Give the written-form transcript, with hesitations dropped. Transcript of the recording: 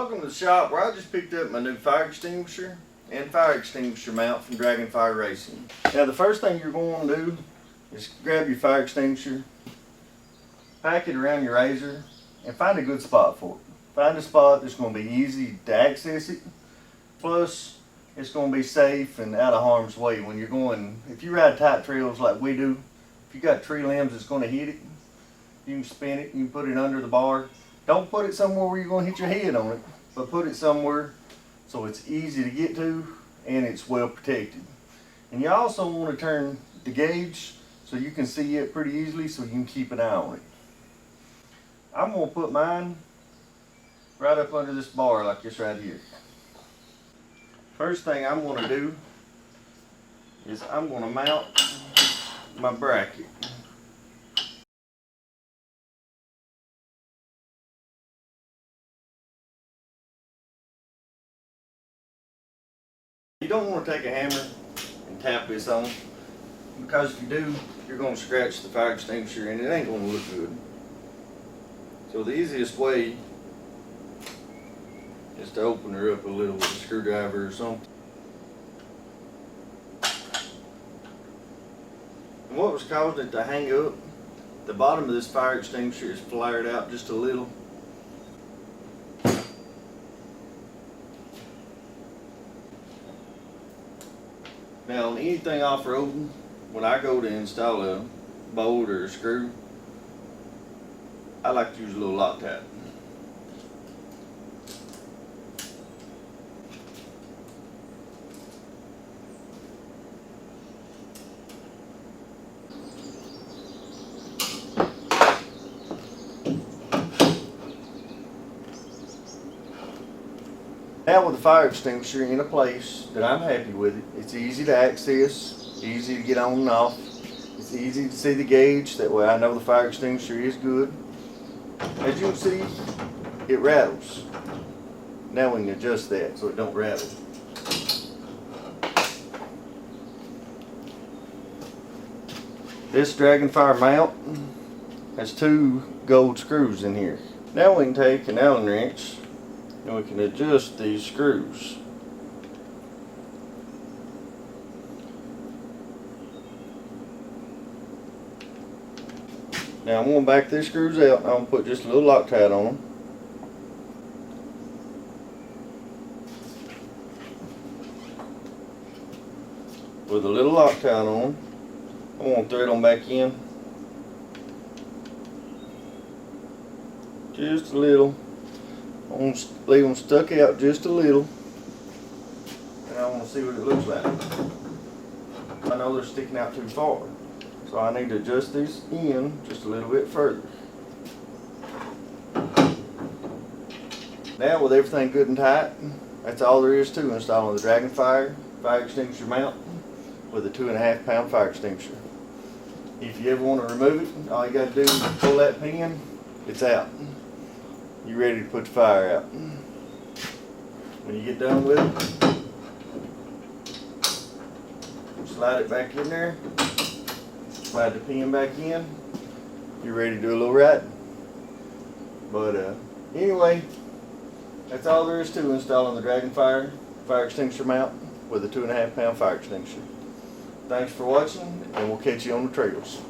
Welcome to the shop where I just picked up my new fire extinguisher and fire extinguisher mount from DragonFire Racing. Now the first thing you're going to do is grab your fire extinguisher, pack it around your razor, and find a good spot for it. Find a spot that's going to be easy to access it, plus it's going to be safe and out of harm's way when you're going. If you ride tight trails like we do, if you got tree limbs that's going to hit it, you can spin it, you can put it under the bar. Don't put it somewhere where you're going to hit your head on it, but put it somewhere so it's easy to get to and it's well protected. And you also want to turn the gauge so you can see it pretty easily so you can keep an eye on it. I'm going to put mine right up under this bar like this right here. First thing I'm going to do is I'm going to mount my bracket. You don't want to take a hammer and tap this on, because if you do, you're going to scratch the fire extinguisher and it ain't going to look good. So the easiest way is to open her up a little with a screwdriver or something. And what was causing it to hang up, the bottom of this fire extinguisher is flared out just a little. Now on anything off-roading, when I go to install a bolt or a screw, I like to use a little Loctite. Now with the fire extinguisher in a place that I'm happy with it, it's easy to access, easy to get on and off. It's easy to see the gauge, that way I know the fire extinguisher is good. As you can see, it rattles. Now we can adjust that so it don't rattle. This DragonFire mount has 2 gold screws in here. Now we can take an Allen wrench and we can adjust these screws. Now I'm going to back these screws out. I'm going to put just a little Loctite on them. With a little Loctite on them, I'm going to thread them back in. Just a little. I'm going to leave them stuck out just a little, and I want to see what it looks like. I know they're sticking out too far, so I need to adjust these in just a little bit further. Now with everything good and tight, that's all there is to installing the DragonFire fire extinguisher mount with a 2.5 pound fire extinguisher. If you ever want to remove it, all you got to do is pull that pin, it's out. You're ready to put the fire out. When you get done with it, slide it back in there, slide the pin back in, you're ready to do a little riding. But anyway, that's all there is to installing the DragonFire fire extinguisher mount with a 2.5 pound fire extinguisher. Thanks for watching, and we'll catch you on the trails.